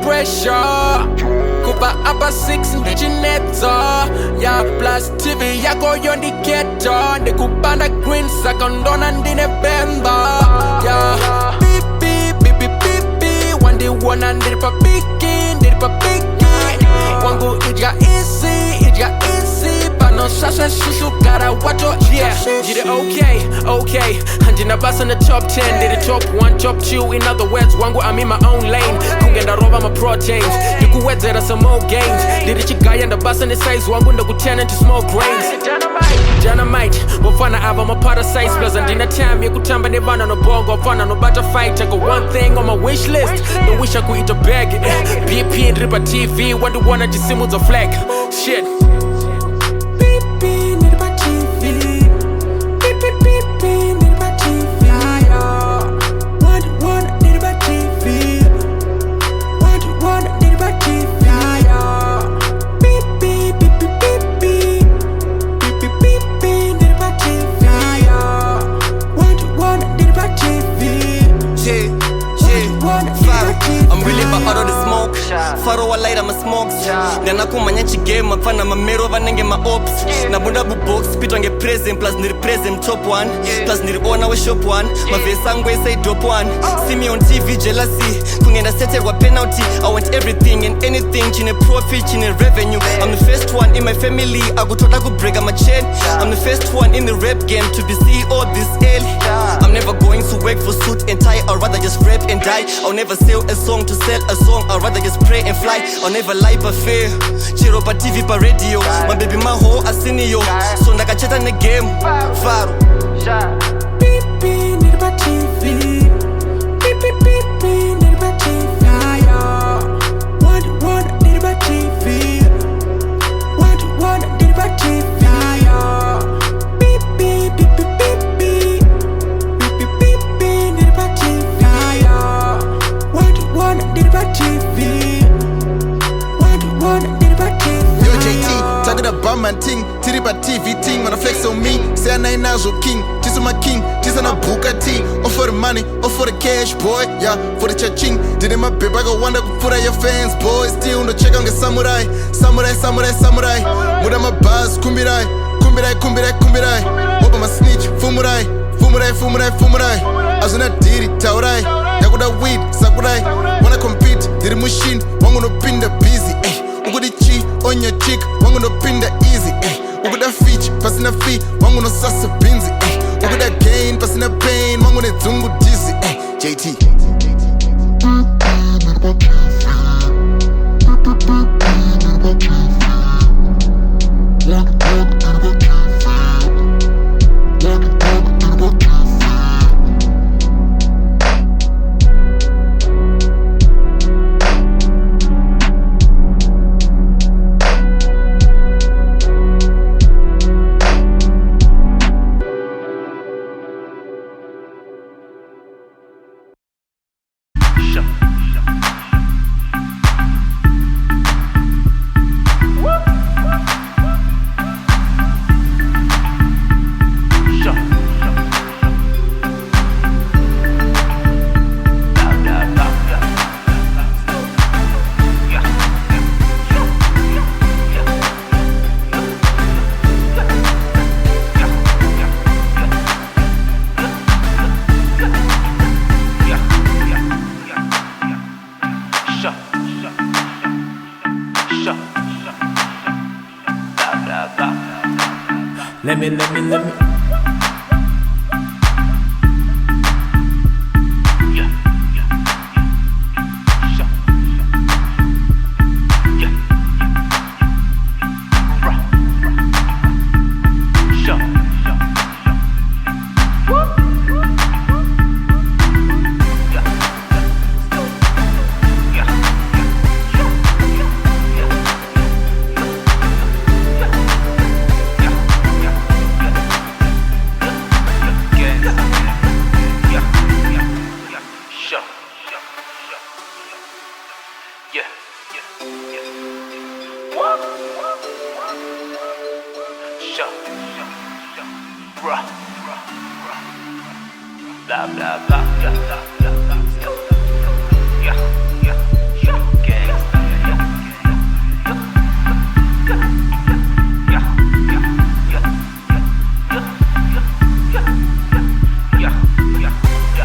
Pressure kuba apa 6 ndichinetsa ya plus TV yako yondiketo ndikupanda green sakondona ndine bemba ya pipi wandiwona ndiripa piki wangu ija easy pano sasa shishukara wato yeah did it okay handina bus in the top 10 did it top 1 top 2 in other words wangu I'm in my own lane kungenda roba my proteins ndikuwedzera some more gains did it chigaya nda bus in the size wangu ndakutena into small grains dynamite wafana ava my parasites plus andina time yakutamba nevana no bongo wafana no butterfight I got one thing on my wish list no wish I could eat a bag BP and ripa TV what do wanna jisimu the flag shit Faro wa light ama smokes Nana kumanya chigame Fana mamero vanenge ma ops Na bunda bu box Pito nge present Plus niri present top 1 Plus niri ona we shop 1 Mavesa ngwe say dope 1 See me on TV jealousy Kungenda settle wa penalty I want everything and anything Chine profit, chine revenue I'm the first one in my family I go told I go break my chain I'm the first one in the rap game To be CEO this early I'm never going to work for suit and tie I'd rather just rap and die I'll never sell a song to sell a song I'd rather just pray and fly I'll never lie but fair Chiro pa TV pa radio My baby my hoe a senior So ndakacheta ne game Faro Pipi niripa TV Pipi niripa TV What niripa TV What niripa TV Pipi niripa TV What niripa TV Yo JT, talking about my ting, titty by TV ting, wanna flex on me, say I ain't Nazo king, this is my king, this is a Bugatti, or for the money, or for the cash, boy, yeah, for the cha-ching, did it my baby, I go wonder put out your fans, boy, still no check on the samurai, muda my buzz, kumbirai, opa my snitch, fumurai, azuna diri, taurai, yakuda weed, sakurai, wanna compete, diri machine, wangu no pinda busy, Uguda chi on your chick, wangu no pinda easy, Uguda feature, passing a fee, wangu no sasa binzi, Uguda gain, passing a pain, wangu ne zungu dizzy, JT. Let me Blah blah blah, yeah, yeah, yeah, yeah, yeah, yeah, gangsta, yeah, yeah, yeah, yeah, yeah,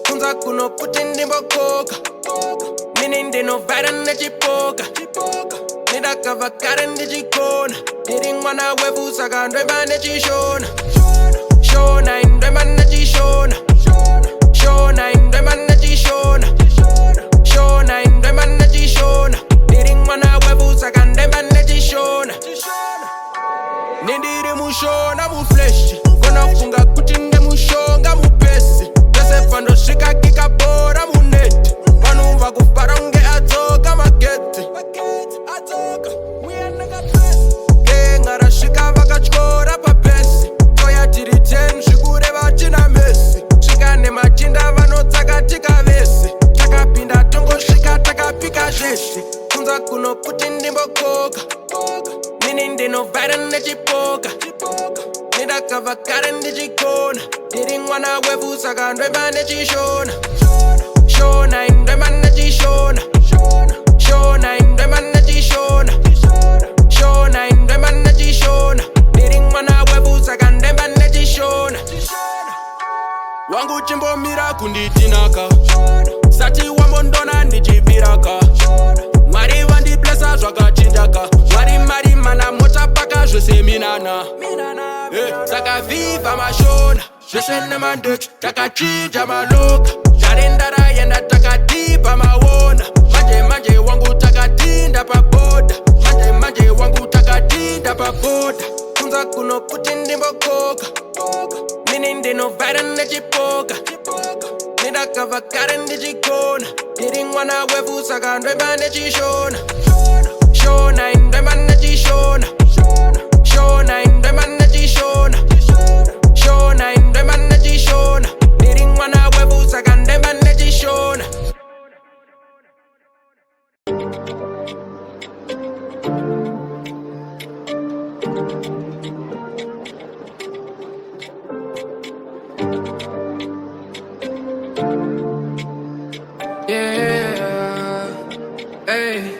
Kunza kuno kutindi mbokoka Mininde no vada nechipoka Nida kava kare nechikona Niringwana wevu saka ndwemba nechishona Shona indwemba nechishona Shona indwemba nechishona Shona indwemba nechishona Niringwana wevu saka ndwemba nechishona Nindiri mushona mufleshi Kona funga kutinde mushonga mupesi Pese pando shika kika bora muneti Vanumva kufara unge atoka mageti Gengara shika vakachkora papesi Toya tiri 10 shikure vachina mesi Shika ne machinda vanotsaka tika vesi Takapinda tongo shika takapika jeshi Kunza kuno kuti ndimbokoka Mininde no vada nechipoka Nida kava kare nechikona Niringwana wevu saka ndwemba nechishona Shona indwemba nechishona Shona indwemba nechishona Shona indwemba nechishona Niringwana wevu saka ndwemba nechishona Wangu chimbomira kunditinaka Sati wambondona ndichipiraka Mwari vandiblesa zvakachinjaka Mwari mana mota paka zvose minana Saka viva mashona Zvese nemandeki takachinja maloka Zvarendara yenda takadipa mawona Manje wangu takadinda paboda Manje wangu takadinda paboda Kunza kuno kuti ndimbokoka Mininde no vada nechipoka Nida kava kare ndichikona Niringwana wevu saka ndwemba nechishona Shona indwemba nechishona Shona indwemba nechishona Shona indwemba nechishona Niringwana wevu saka ndwemba nechishona Yeah, hey.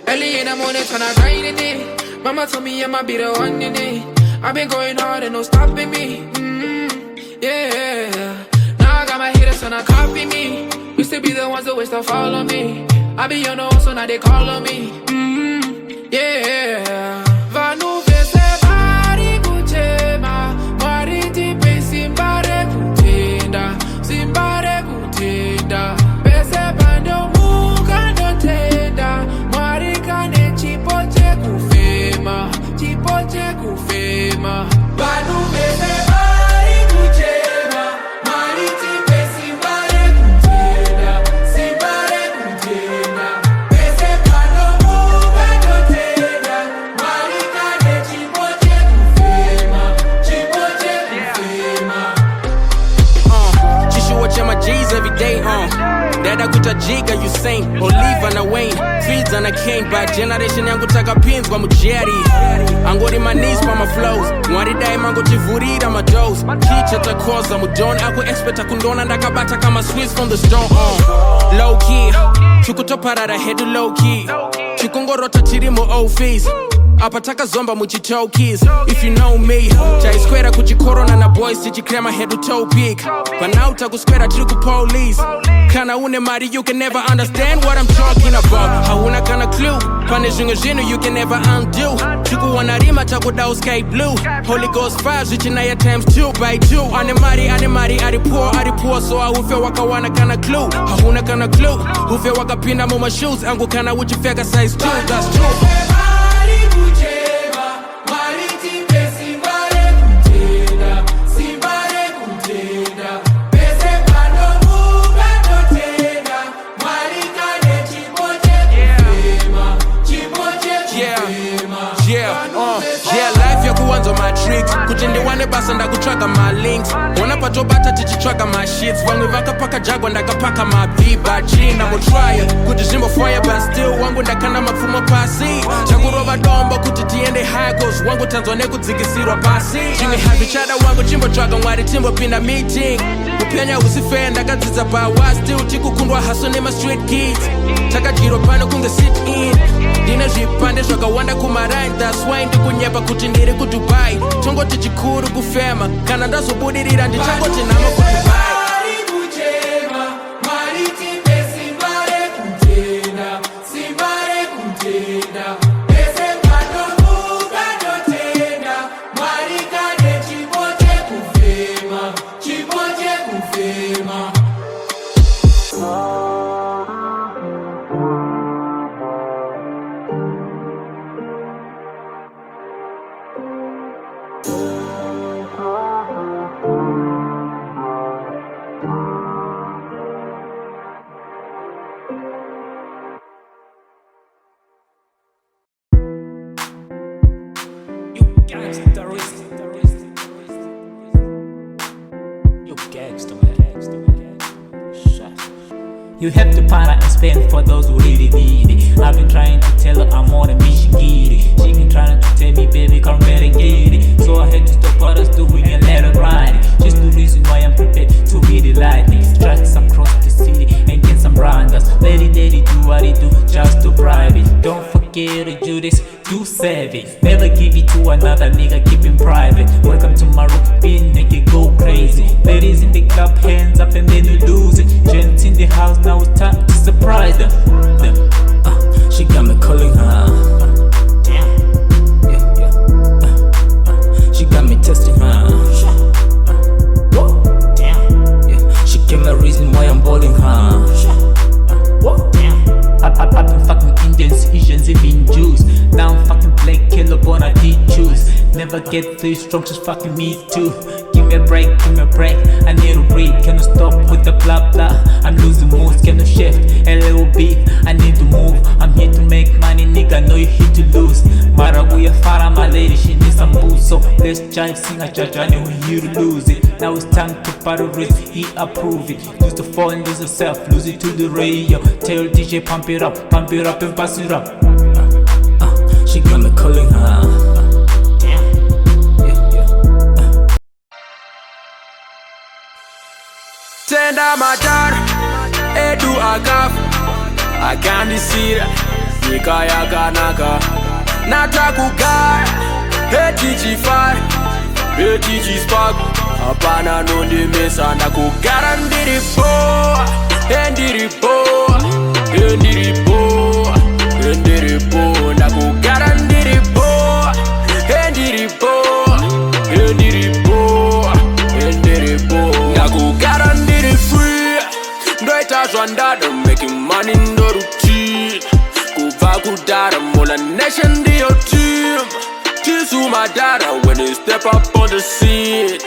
Early in the morning tryna grind it. Mama told me I'ma be the one in it. I've been going hard and no stopping me. Yeah. Now I got my haters tryna copy me. Used to be the ones that always to follow me. I be on the one, so now they call on me. Yeah. Vanu vese bari kuchema. Mariti pe simbare kutenda. Simbare kutenda. Pese bando muka dotenda. Marika ne chipoche kufema. Chipoche kufema. Vanu vese bari kuchema. Mariti pe simbare kutenda. Simbare kutenda. Pese bando muka dotenda. Marika ne chipoche kufema. Chipoche kufema. Chishu watch my G's every day, Dada kuta jiga you sing Oliva na Wayne Feeds on a king But generation yangu taka pins kwa mujeri Angori my knees pa my flows Mwari dai mango tivurira my dose Kicha takoza mudon Aku expect akundona ndakabata kama Swiss from the store Low key Chukutoparara hedu low key Chukungorota chirimo office Apataka zomba muchitokis If you know me Chaiskwera kuchikorona na boys Tichikrema hedu toe pick Panauta kuskwera chiku police Kana une mari you can never understand what I'm talking about Hauna kana clue pane zvimwe zvinhu you can never undo. Chikuwana rima takuda sky blue. Holy Ghost 5 zvichinaya times 2 by 2. Ane mari ari poor so aufe wakawana kana clue. Hauna kana clue ufe wakapinda muma shoes angu kana uchifeka size 2. That's true. On my tricks kuti ndiwane basa ndakutsvaga my links ona patobata tichitsvaga my shits vamwe vakapaka jagwa ndakapaka my bibachi namutrya kuti zvimbofire but still wangu ndakanda mapfumo pasi chakurova dombo kuti tiende high cause wangu tanzwa nekudzikisirwa pasi zvimwe hazvichada wangu chimbotsvaga mwari timbopinda meeting kupenya husife ndakadzidza bawa still tikukundwa haso nema-street kids takadyirwa pano kunge sit in ndine zvipande zvakawanda kumarine that's why ndikunyepa kuti ndiri kudubai tongoti chikuru kufema kana ndazobudirira ndichangoti nama kudubai. You have to para and spend for those who really need it. I've been trying to tell her I'm more than me, she get it. She been trying to tell me, baby, come better get it. So I had to stop what I was doing and let her ride it. Just the reason why I'm prepared to be the lightning. Strikes across the city and get some branders. Let it do what it do, just to bribe it. Don't forget to do this, do save it. Never give it to another nigga, keep it private. Welcome to my routine, make it go crazy. Ladies in the club, hands up and then you lose it. Gents in the house, now it's time to surprise them. She got me calling her. She got me testing her. She gave me a reason why I'm balling her. I've been fucking Indians, Asians, even Jews. Now I'm fucking black killer, born I did choose. Never get too strong, just fucking me too. Give me a break, I need to breathe. Cannot stop with the blah blah. I'm losing moves, cannot shift a little bit. I need to move, I'm here to make money, nigga, know you're here to lose. Maraguya Farah, my lady, she needs some booze. So let's jive, sing a judge, I know we're here to lose it. Now it's time to battle risk, he approve it. Lose the fall and lose yourself, lose it to the radio. Tell DJ pump it up and pass it up. She got me calling her. Tenda matar, edu agaf I can't see that, nika ya kanaka Natakugara, etiji fire, etiji spark Apana nondi mesa, nakugara ndiriboa Endiriboa, endiriboa, endiriboa Nakugara ndiriboa, endiriboa, endiriboa, endiriboa Nakugara free, ndoita zvandada, making money no routine. Kubva kudara, mola nation ndiyo team. Tisu madara when they step up on the scene.